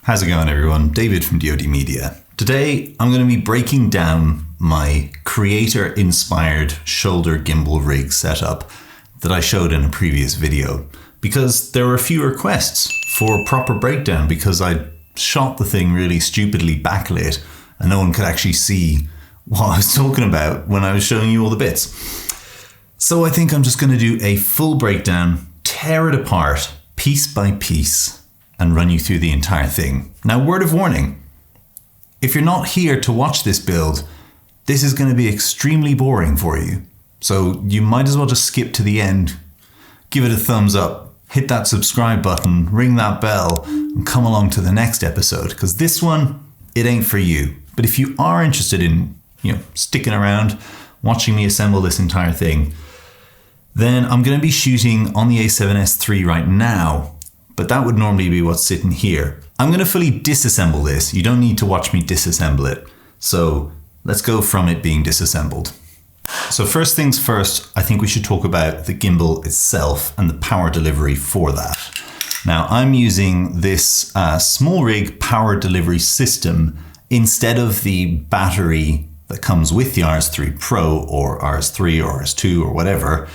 How's it going, everyone? David from DoD Media. Today, I'm going to be breaking down my creator-inspired shoulder gimbal rig setup that I showed in a previous video, because there were a few requests for a proper breakdown because I shot the thing really stupidly backlit and no one could actually see what I was talking about when I was showing you all the bits. So I think I'm just going to do a full breakdown, tear it apart piece by piece, and run you through the entire thing. Now, word of warning, if you're not here to watch this build, this is going to be extremely boring for you. So you might as well just skip to the end, give it a thumbs up, hit that subscribe button, ring that bell, and come along to the next episode, because this one, it ain't for you. But if you are interested in, sticking around, watching me assemble this entire thing, then I'm going to be shooting on the A7S III right now, but that would normally be what's sitting here. I'm going to fully disassemble this. You don't need to watch me disassemble it. So let's go from it being disassembled. So first things first, I think we should talk about the gimbal itself and the power delivery for that. Now, I'm using this Smallrig power delivery system instead of the battery that comes with the RS3 Pro or RS3 or RS2 or whatever.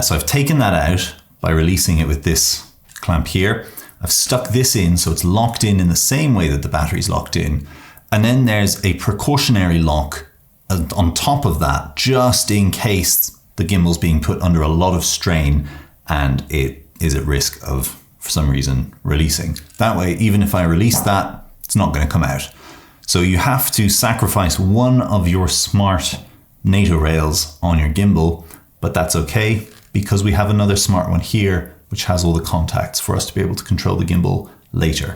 So I've taken that out by releasing it with this clamp here. I've stuck this in so it's locked in the same way that the battery's locked in. And then there's a precautionary lock on top of that, just in case the gimbal's being put under a lot of strain and it is at risk of, for some reason, releasing. That way, even if I release that, it's not going to come out. So you have to sacrifice one of your smart NATO rails on your gimbal, but that's okay because we have another smart one here which has all the contacts for us to be able to control the gimbal later.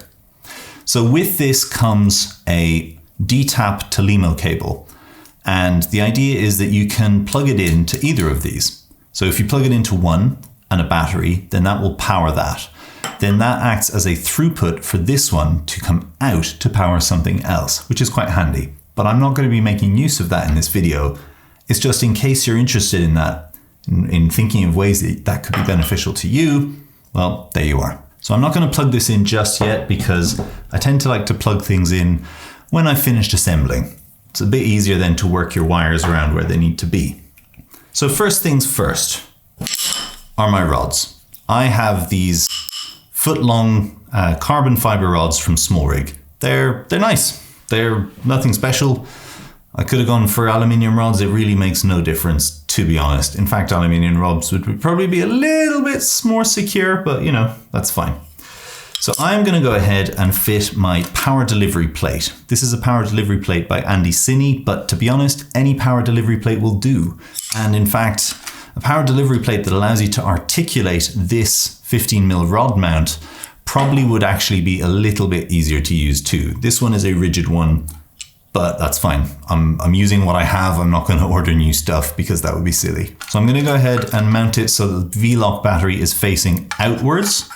So with this comes a D-tap to LEMO cable. And the idea is that you can plug it into either of these. So if you plug it into one and a battery, then that will power that. Then that acts as a throughput for this one to come out to power something else, which is quite handy. But I'm not going to be making use of that in this video. It's just in case you're interested in that, in thinking of ways that could be beneficial to you, well, there you are. So I'm not going to plug this in just yet because I tend to like to plug things in when I've finished assembling. It's a bit easier then to work your wires around where they need to be. So first things first are my rods. I have these foot-long carbon fiber rods from Smallrig. They're nice. They're nothing special. I could have gone for aluminium rods. It really makes no difference, to be honest. In fact, aluminium rods would probably be a little bit more secure, but that's fine. So I'm going to go ahead and fit my power delivery plate. This is a power delivery plate by Andycine, but to be honest, any power delivery plate will do. And in fact, a power delivery plate that allows you to articulate this 15mm rod mount probably would actually be a little bit easier to use too. This one is a rigid one, but that's fine. I'm using what I have. I'm not going to order new stuff because that would be silly. So I'm going to go ahead and mount it so the V-lock battery is facing outwards.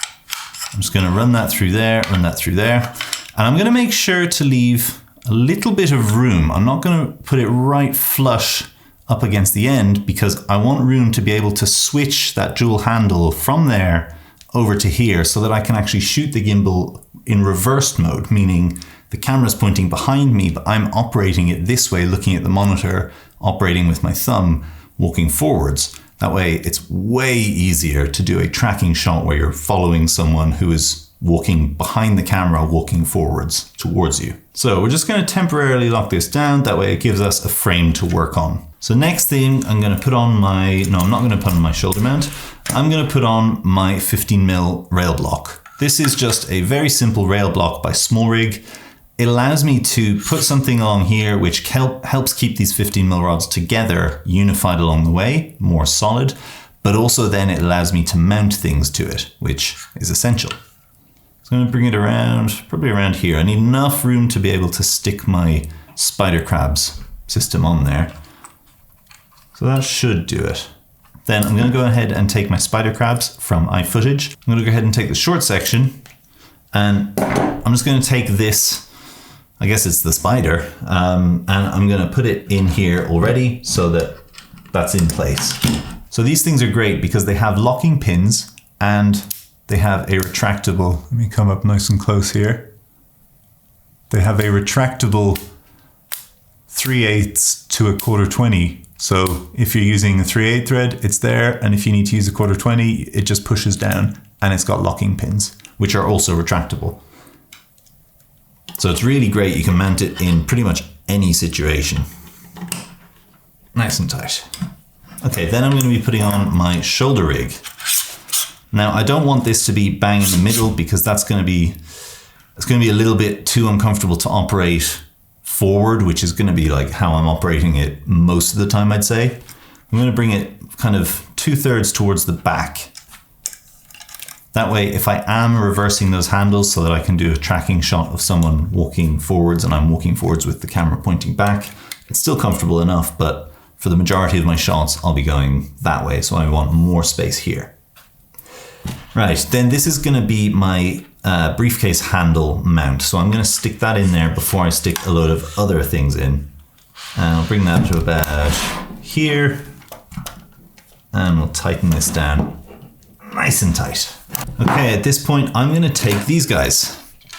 I'm just going to run that through there, and I'm going to make sure to leave a little bit of room. I'm not going to put it right flush up against the end because I want room to be able to switch that dual handle from there over to here so that I can actually shoot the gimbal in reversed mode, meaning the camera's pointing behind me, but I'm operating it this way, looking at the monitor, operating with my thumb, walking forwards. That way it's way easier to do a tracking shot where you're following someone who is walking behind the camera, walking forwards towards you. So we're just going to temporarily lock this down. That way it gives us a frame to work on. So next thing I'm going to put on I'm not going to put on my shoulder mount. I'm going to put on my 15mm Railblock. This is just a very simple Railblock by Smallrig. It allows me to put something along here which helps keep these 15mm rods together, unified along the way, more solid, but also then it allows me to mount things to it, which is essential. So I'm going to bring it around, probably around here. I need enough room to be able to stick my Spidercrabs system on there. So that should do it. Then I'm going to go ahead and take my Spidercrabs from iFootage. I'm going to go ahead and take the short section, and I'm just going to take this, I guess it's the spider, and I'm going to put it in here already so that that's in place. So these things are great because they have locking pins and they have a retractable, let me come up nice and close here. they have a retractable 3/8 to a 1/4-20. So if you're using a 3/8 thread, it's there. And if you need to use a 1/4-20, it just pushes down, and it's got locking pins, which are also retractable. So it's really great. You can mount it in pretty much any situation. Nice and tight. Okay, then I'm going to be putting on my shoulder rig. Now I don't want this to be bang in the middle, because it's going to be a little bit too uncomfortable to operate forward, which is going to be like how I'm operating it most of the time, I'd say. I'm going to bring it kind of 2/3 towards the back. That way, if I am reversing those handles so that I can do a tracking shot of someone walking forwards and I'm walking forwards with the camera pointing back, it's still comfortable enough, but for the majority of my shots, I'll be going that way. So I want more space here. Right, then this is going to be my briefcase handle mount. So I'm going to stick that in there before I stick a load of other things in. And I'll bring that to about here. And we'll tighten this down nice and tight. Okay, at this point, I'm going to take these guys.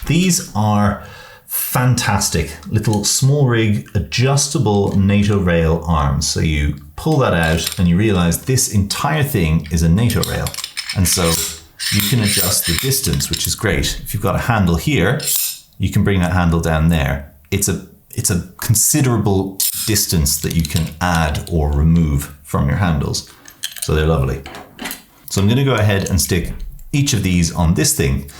These are fantastic little Smallrig adjustable NATO rail arms. So you pull that out and you realize this entire thing is a NATO rail. And so you can adjust the distance, which is great. If you've got a handle here, you can bring that handle down there. It's a considerable distance that you can add or remove from your handles. So they're lovely. So I'm going to go ahead and stick each of these on this thing.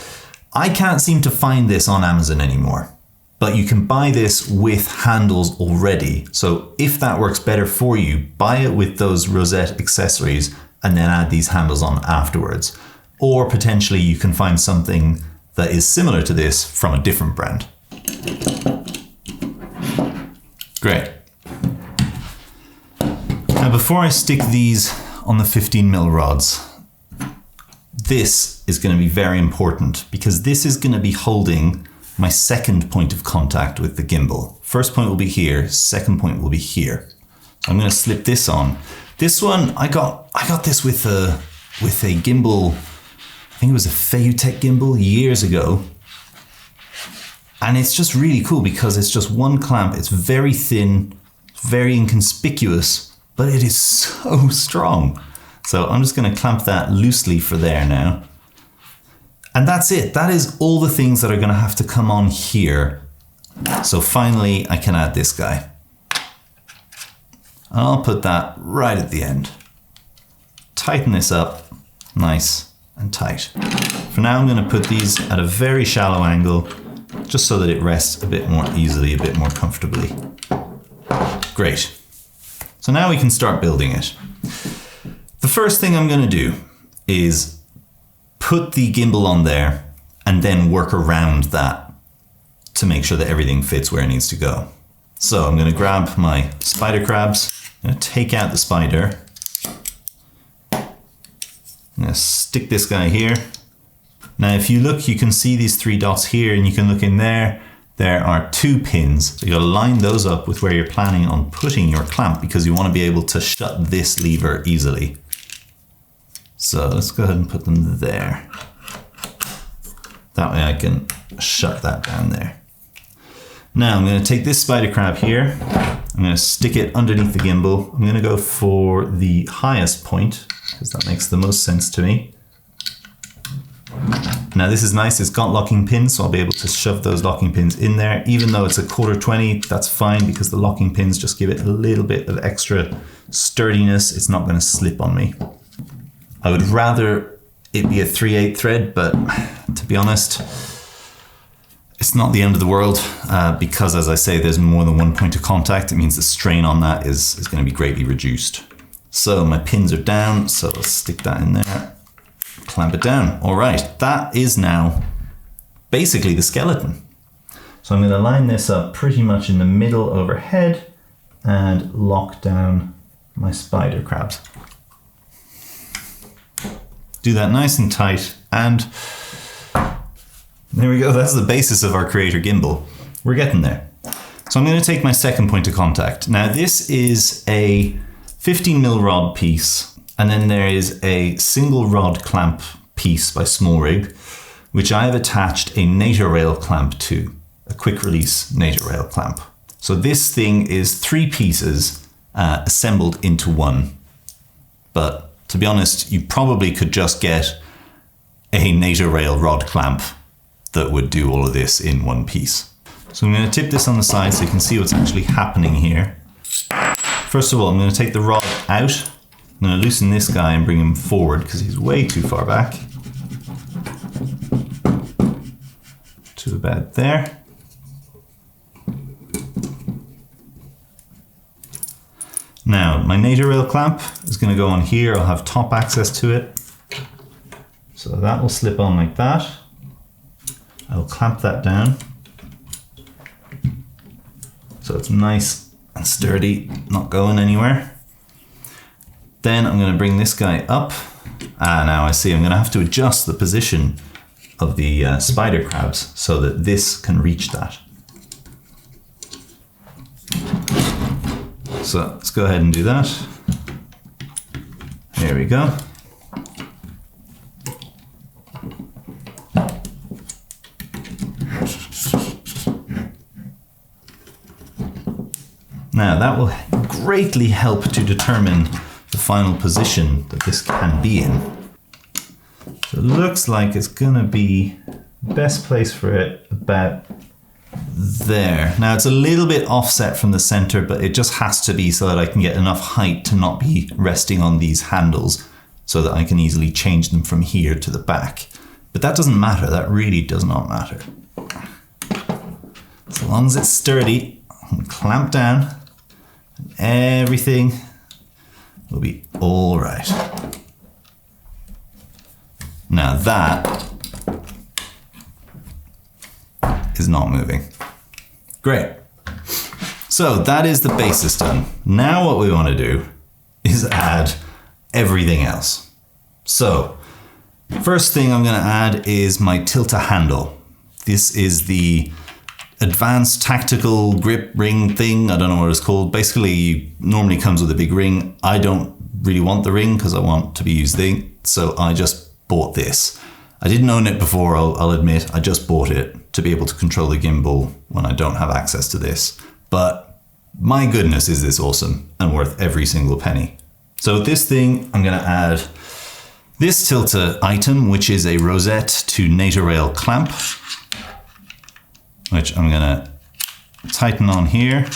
I can't seem to find this on Amazon anymore, but you can buy this with handles already. So if that works better for you, buy it with those Rosette accessories and then add these handles on afterwards. Or potentially you can find something that is similar to this from a different brand. Great. Now before I stick these on the 15mm rods, this is going to be very important because this is going to be holding my second point of contact with the gimbal. First point will be here, second point will be here. So I'm going to slip this on. This one, I got this with a gimbal, I think it was a Feutech gimbal years ago. And it's just really cool because it's just one clamp. It's very thin, very inconspicuous, but it is so strong. So I'm just going to clamp that loosely for there now. And that's it. That is all the things that are going to have to come on here. So finally I can add this guy. I'll put that right at the end. Tighten this up nice and tight. For now I'm going to put these at a very shallow angle just so that it rests a bit more easily, a bit more comfortably. Great. So now we can start building it. The first thing I'm going to do is put the gimbal on there and then work around that to make sure that everything fits where it needs to go. So I'm going to grab my Spidercrabs, I'm going to take out the spider, I'm going to stick this guy here. Now if you look, you can see these 3 dots here and you can look in there. There are 2 pins. So you got to line those up with where you're planning on putting your clamp because you want to be able to shut this lever easily. So let's go ahead and put them there. That way I can shut that down there. Now I'm going to take this spider crab here. I'm going to stick it underneath the gimbal. I'm going to go for the highest point because that makes the most sense to me. Now this is nice, it's got locking pins, so I'll be able to shove those locking pins in there. Even though it's a 1/4-20, that's fine because the locking pins just give it a little bit of extra sturdiness. It's not going to slip on me. I would rather it be a 3/8 thread, but to be honest, it's not the end of the world because, as I say, there's more than one point of contact. It means the strain on that is going to be greatly reduced. So my pins are down, so let's stick that in there. Clamp it down. All right, that is now basically the skeleton. So I'm going to line this up pretty much in the middle overhead and lock down my spider crabs. Do that nice and tight, and there we go. That's the basis of our creator gimbal. We're getting there. So I'm going to take my second point of contact. Now this is a 15mm rod piece. And then there is a single rod clamp piece by Smallrig, which I have attached a NATO rail clamp to. a quick release NATO rail clamp. So this thing is 3 pieces assembled into one. But to be honest, you probably could just get a NATO rail rod clamp that would do all of this in one piece. So I'm going to tip this on the side so you can see what's actually happening here. First of all, I'm going to take the rod out. I'm going to loosen this guy and bring him forward because he's way too far back. To about there. Now, my NATO rail clamp is going to go on here. I'll have top access to it. So that will slip on like that. I'll clamp that down. So it's nice and sturdy, not going anywhere. Then I'm going to bring this guy up. Now I see I'm going to have to adjust the position of the Spidercrabs so that this can reach that. So let's go ahead and do that. There we go. Now that will greatly help to determine the final position that this can be in. So it looks like it's gonna be the best place for it about there. Now it's a little bit offset from the center, but it just has to be so that I can get enough height to not be resting on these handles so that I can easily change them from here to the back. But that doesn't matter, that really does not matter. As long as it's sturdy, I can clamp down, and everything will be all right. Now that is not moving. Great. So that is the basis done. Now what we want to do is add everything else. So first thing I'm going to add is my Tilta handle. This is the advanced tactical grip ring thing. I don't know what it's called. Basically, it normally comes with a big ring. I don't really want the ring because I want to be used thing. So I just bought this. I didn't own it before, I'll admit. I just bought it to be able to control the gimbal when I don't have access to this. But my goodness, is this awesome and worth every single penny. So with this thing, I'm going to add this Tilta item, which is a Rosette to NATO rail clamp, which I'm going to tighten on here.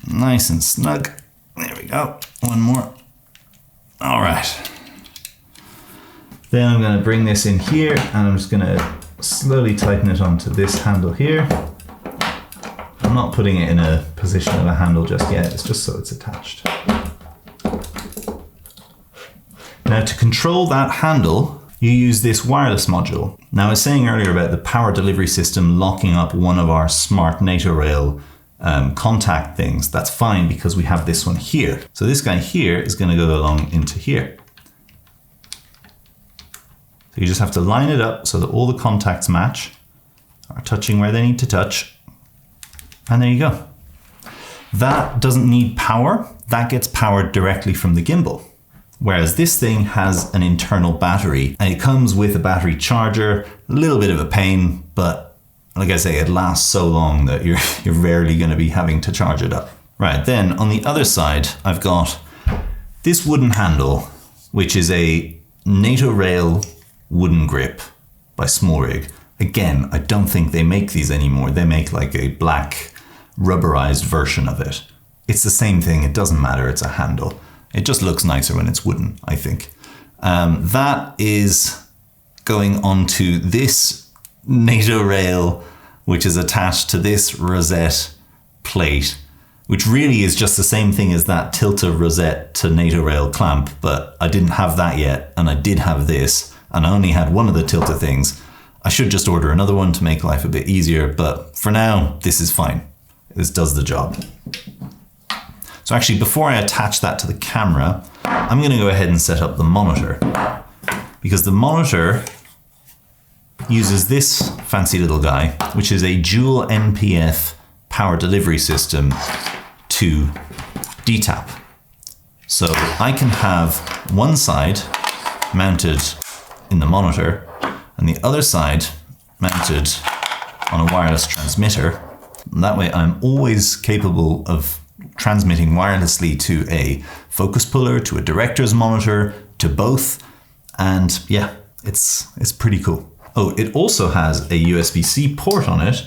Nice and snug. There we go. One more. All right. Then I'm going to bring this in here and I'm just going to slowly tighten it onto this handle here. I'm not putting it in a position of a handle just yet. It's just so it's attached. Now to control that handle, you use this wireless module. Now I was saying earlier about the power delivery system locking up one of our smart NATO rail contact things. That's fine because we have this one here. So this guy here is going to go along into here. So you just have to line it up so that all the contacts match, are touching where they need to touch. And there you go. That doesn't need power. That gets powered directly from the gimbal. Whereas this thing has an internal battery and it comes with a battery charger, a little bit of a pain, but like I say, it lasts so long that you're rarely going to be having to charge it up. Right, then on the other side, I've got this wooden handle, which is a NATO rail wooden grip by Smallrig. Again, I don't think they make these anymore. They make like a black rubberized version of it. It's the same thing, it doesn't matter, it's a handle. It just looks nicer when it's wooden, I think. That is going onto this NATO rail, which is attached to this Rosette plate, which really is just the same thing as that Tilta Rosette to NATO rail clamp, but I didn't have that yet, and I did have this, and I only had one of the Tilta things. I should just order another one to make life a bit easier, but for now, this is fine. This does the job. So actually, before I attach that to the camera, I'm going to go ahead and set up the monitor, because the monitor uses this fancy little guy, which is a dual NPF power delivery system to DTAP. So I can have one side mounted in the monitor, and the other side mounted on a wireless transmitter. And that way I'm always capable of transmitting wirelessly to a focus puller, to a director's monitor, to both. And yeah, it's pretty cool. Oh, it also has a USB-C port on it,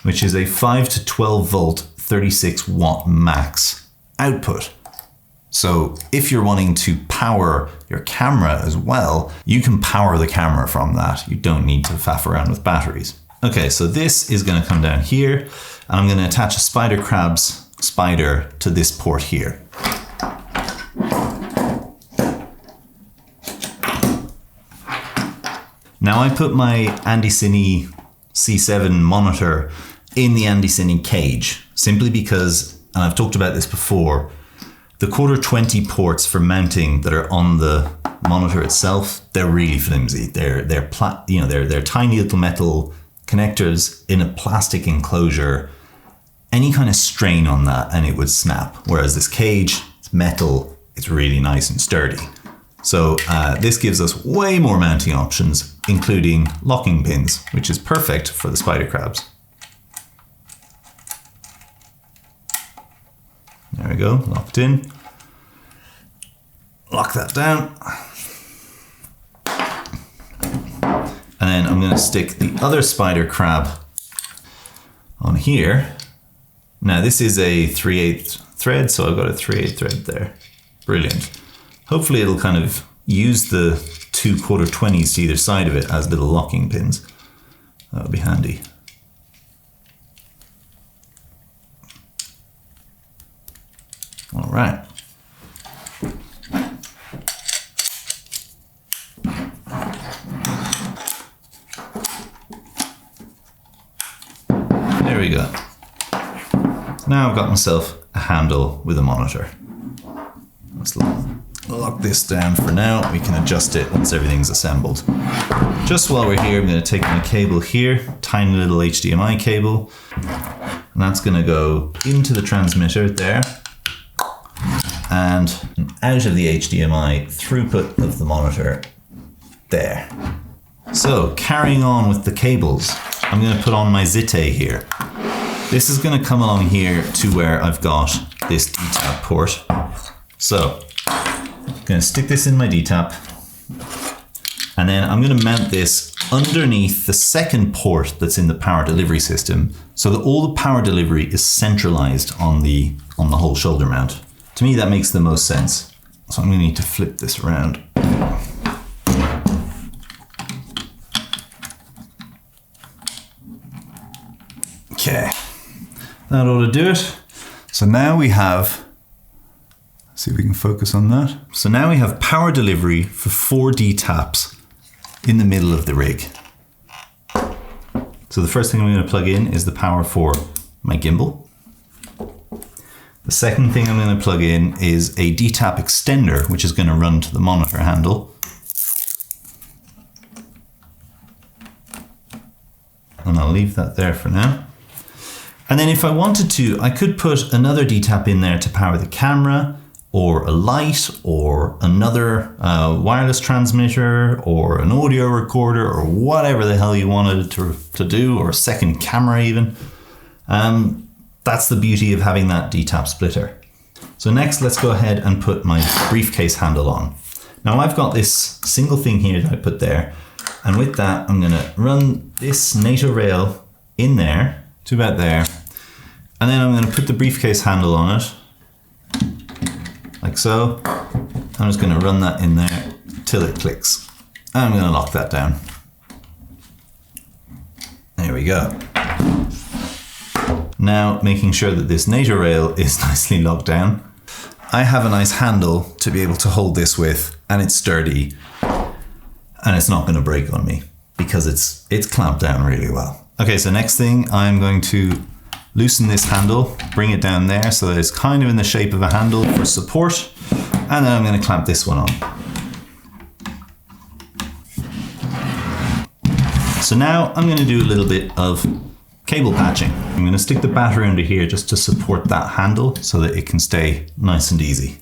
which is a 5 to 12 volt, 36 watt max output. So if you're wanting to power your camera as well, you can power the camera from that. You don't need to faff around with batteries. Okay, so this is going to come down here, and I'm going to attach a Spidercrabs spider to this port here. Now I put my Andycine C7 monitor in the Andycine cage, simply because, and I've talked about this before, the 1/4-20 ports for mounting that are on the monitor itself, they're really flimsy. They're tiny little metal connectors in a plastic enclosure. Any kind of strain on that and it would snap. Whereas this cage, it's metal, it's really nice and sturdy. So this gives us way more mounting options, including locking pins, which is perfect for the Spidercrabs. There we go, locked in. Lock that down. And then I'm going to stick the other Spidercrab on here. Now this is a 3/8 thread, so I've got a 3/8 thread there. Brilliant. Hopefully it'll kind of use the 2 1/4-20s to either side of it as little locking pins. That would be handy. All right. There we go. Now I've got myself a handle with a monitor. Let's lock this down for now. We can adjust it once everything's assembled. Just while we're here, I'm going to take my cable here, tiny little HDMI cable, and that's going to go into the transmitter there, and out of the HDMI throughput of the monitor there. So carrying on with the cables, I'm going to put on my Zitay here. This is going to come along here to where I've got this DTAP port. So I'm going to stick this in my DTAP, and then I'm going to mount this underneath the second port that's in the power delivery system, so that all the power delivery is centralized on the whole shoulder mount. To me, that makes the most sense. So I'm going to need to flip this around. Okay, that ought to do it. So now we have, let's see if we can focus on that. So now we have power delivery for 4 DTAPs in the middle of the rig. So the first thing I'm going to plug in is the power for my gimbal. The second thing I'm going to plug in is a DTAP extender, which is going to run to the monitor handle. And I'll leave that there for now. And then if I wanted to, I could put another DTAP in there to power the camera, or a light, or another wireless transmitter, or an audio recorder, or whatever the hell you wanted to do, or a second camera even. That's the beauty of having that DTAP splitter. So next, let's go ahead and put my briefcase handle on. Now I've got this single thing here that I put there, and with that, I'm gonna run this NATO rail in there to about there, and then I'm gonna put the briefcase handle on it, like so. I'm just gonna run that in there till it clicks. And I'm gonna lock that down. There we go. Now, making sure that this NATO rail is nicely locked down, I have a nice handle to be able to hold this with, and it's sturdy, and it's not going to break on me because it's clamped down really well. Okay, so next thing, I'm going to loosen this handle, bring it down there so that it's kind of in the shape of a handle for support, and then I'm going to clamp this one on. So now I'm going to do a little bit of cable patching. I'm going to stick the battery under here just to support that handle so that it can stay nice and easy.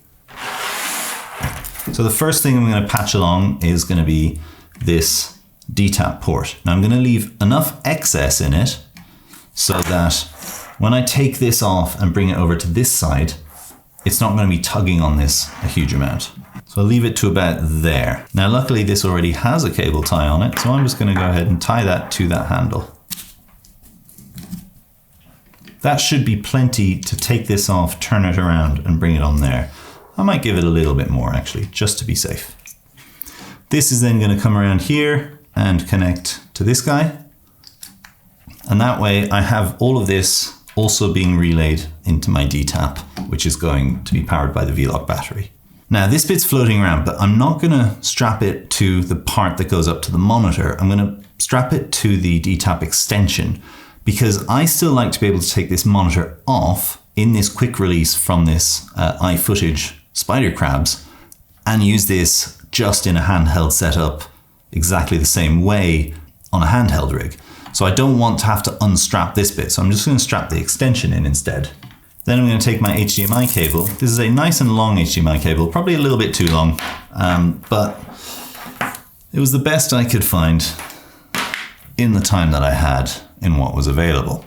So the first thing I'm going to patch along is going to be this DTAP port. Now I'm going to leave enough excess in it so that when I take this off and bring it over to this side, it's not going to be tugging on this a huge amount. So I'll leave it to about there. Now luckily this already has a cable tie on it, so I'm just going to go ahead and tie that to that handle. That should be plenty to take this off, turn it around and bring it on there. I might give it a little bit more actually, just to be safe. This is then going to come around here and connect to this guy. And that way I have all of this also being relayed into my DTAP, which is going to be powered by the V-Lock battery. Now this bit's floating around, but I'm not going to strap it to the part that goes up to the monitor. I'm going to strap it to the DTAP extension because I still like to be able to take this monitor off in this quick release from this iFootage Spidercrabs and use this just in a handheld setup exactly the same way on a handheld rig. So I don't want to have to unstrap this bit, so I'm just going to strap the extension in instead. Then I'm going to take my HDMI cable. This is a nice and long HDMI cable, probably a little bit too long, but it was the best I could find in the time that I had in what was available.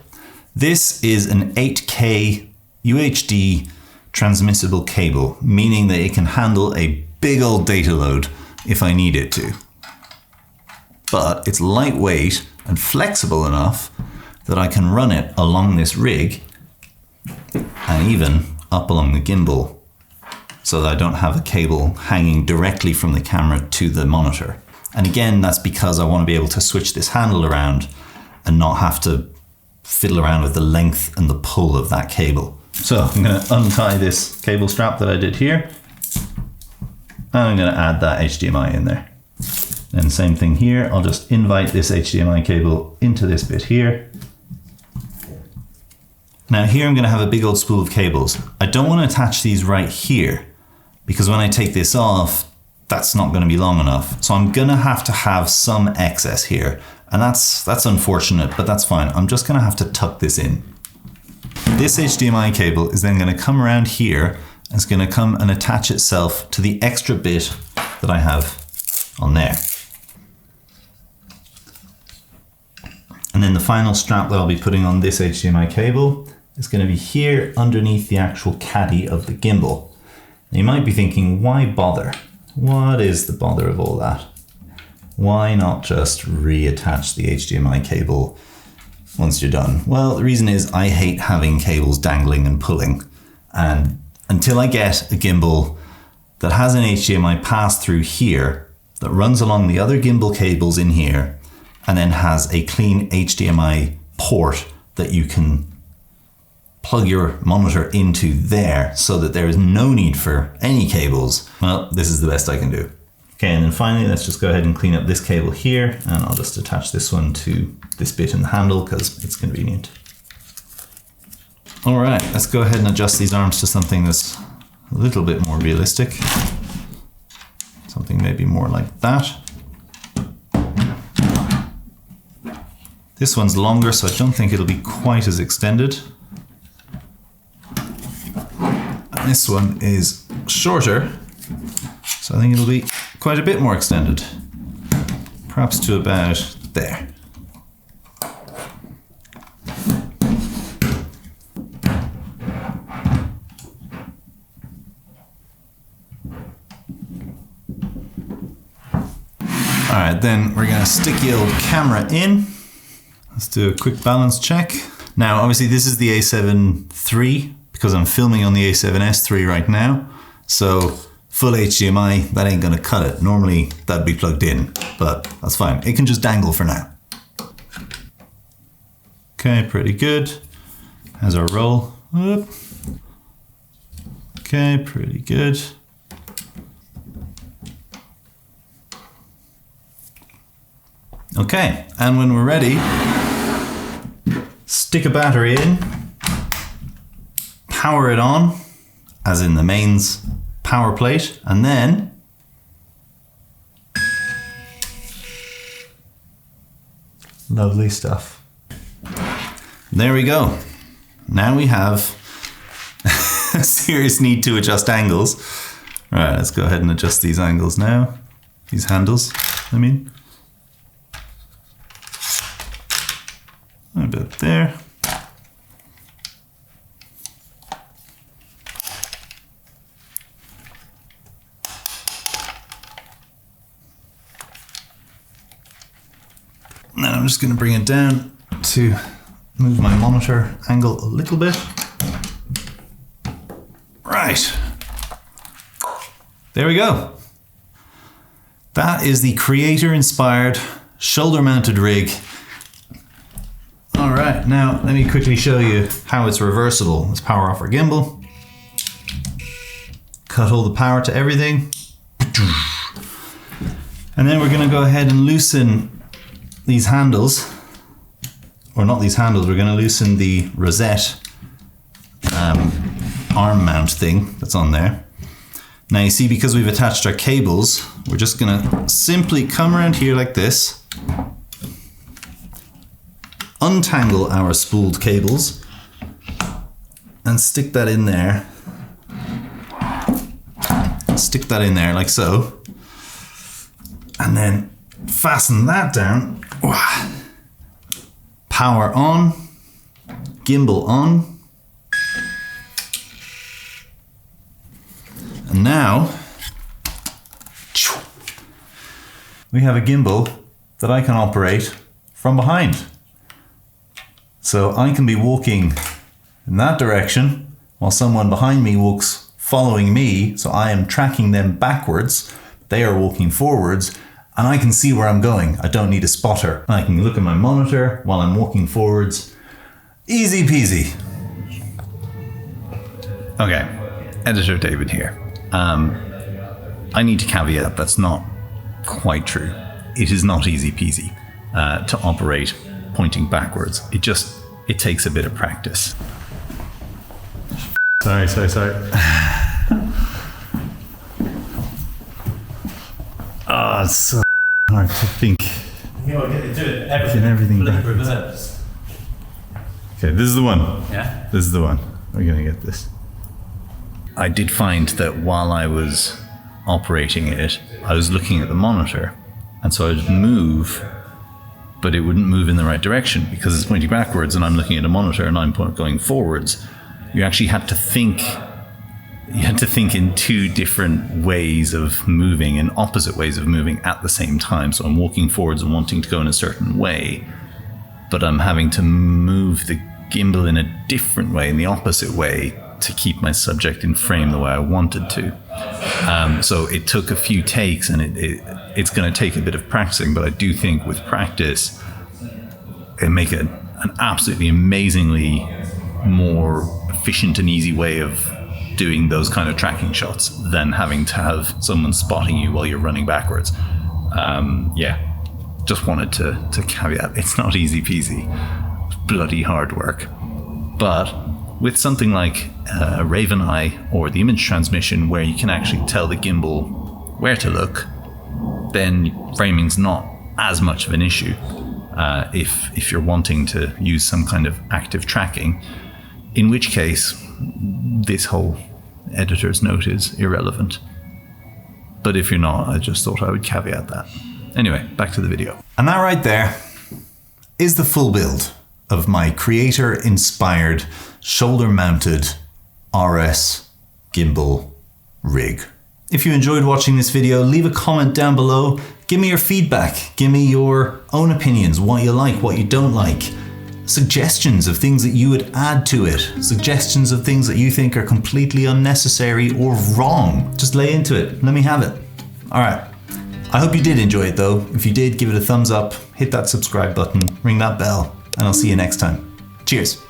This is an 8K UHD transmissible cable, meaning that it can handle a big old data load if I need it to. But it's lightweight and flexible enough that I can run it along this rig and even up along the gimbal so that I don't have a cable hanging directly from the camera to the monitor. And again, that's because I want to be able to switch this handle around and not have to fiddle around with the length and the pull of that cable. So I'm going to untie this cable strap that I did here, and I'm going to add that HDMI in there. And same thing here, I'll just invite this HDMI cable into this bit here. Now here I'm going to have a big old spool of cables. I don't want to attach these right here because when I take this off, that's not going to be long enough. So I'm going to have some excess here, and that's unfortunate, but that's fine. I'm just going to have to tuck this in. This HDMI cable is then going to come around here and it's going to come and attach itself to the extra bit that I have on there. And then the final strap that I'll be putting on this HDMI cable is going to be here underneath the actual caddy of the gimbal. Now you might be thinking, why bother? What is the bother of all that? Why not just reattach the HDMI cable once you're done? Well, the reason is I hate having cables dangling and pulling. And until I get a gimbal that has an HDMI pass through here that runs along the other gimbal cables in here and then has a clean HDMI port that you can plug your monitor into there so that there is no need for any cables, well, this is the best I can do. Okay, and then finally, let's just go ahead and clean up this cable here, and I'll just attach this one to this bit in the handle because it's convenient. All right, let's go ahead and adjust these arms to something that's a little bit more realistic. Something maybe more like that. This one's longer, so I don't think it'll be quite as extended. And this one is shorter, so I think it'll be quite a bit more extended. Perhaps to about there. All right, then we're gonna stick the old camera in. Let's do a quick balance check. Now, obviously this is the A7 III because I'm filming on the A7S III right now. So full HDMI, that ain't gonna cut it. Normally that'd be plugged in, but that's fine. It can just dangle for now. Okay, pretty good. How's our roll? Up. Okay, pretty good. Okay, and when we're ready, stick a battery in, power it on, as in the mains power plate, and then lovely stuff. There we go. Now we have a serious need to adjust angles. All right, let's go ahead and adjust these angles now. These handles, I mean. A bit there. Now I'm just going to bring it down to move my monitor angle a little bit. Right. There we go. That is the creator-inspired shoulder-mounted rig. All right, now let me quickly show you how it's reversible. Let's power off our gimbal. Cut all the power to everything. And then we're going to go ahead and loosen these handles, or not these handles, we're going to loosen the Rosette arm mount thing that's on there. Now you see, because we've attached our cables, we're just going to simply come around here like this, untangle our spooled cables, and stick that in there. Stick that in there like so, and then fasten that down. Power on, gimbal on, and now we have a gimbal that I can operate from behind. So I can be walking in that direction while someone behind me walks following me, so I am tracking them backwards, they are walking forwards, and I can see where I'm going. I don't need a spotter. I can look at my monitor while I'm walking forwards. Easy peasy. Okay, Editor David here. I need to caveat that's not quite true. It is not easy peasy to operate pointing backwards. It takes a bit of practice. Sorry. Oh, it's so hard to think. Yeah, we'll do it. Everything backwards. Okay, this is the one. Yeah? This is the one. We're gonna get this. I did find that while I was operating it, I was looking at the monitor, and so I would move, but it wouldn't move in the right direction because it's pointing backwards and I'm looking at a monitor and I'm going forwards. You actually had to think. You had to think in two different ways of moving, and opposite ways of moving at the same time. So I'm walking forwards and wanting to go in a certain way, but I'm having to move the gimbal in a different way, in the opposite way, to keep my subject in frame the way I wanted to. So it took a few takes, and it's going to take a bit of practicing, but I do think with practice, it'll make it an absolutely amazingly more efficient and easy way of doing those kind of tracking shots than having to have someone spotting you while you're running backwards. Yeah, just wanted to caveat, it's not easy peasy. It's bloody hard work. But with something like Raven Eye or the image transmission, where you can actually tell the gimbal where to look, then framing's not as much of an issue if you're wanting to use some kind of active tracking, in which case this whole editor's note is irrelevant. But if you're not, I just thought I would caveat that. Anyway, back to the video. And that right there is the full build of my creator-inspired, shoulder-mounted RS gimbal rig. If you enjoyed watching this video, leave a comment down below. Give me your feedback. Give me your own opinions, what you like, what you don't like. Suggestions of things that you would add to it. Suggestions of things that you think are completely unnecessary or wrong. Just lay into it. Let me have it. All right. I hope you did enjoy it though. If you did, give it a thumbs up, hit that subscribe button, ring that bell, and I'll see you next time. Cheers.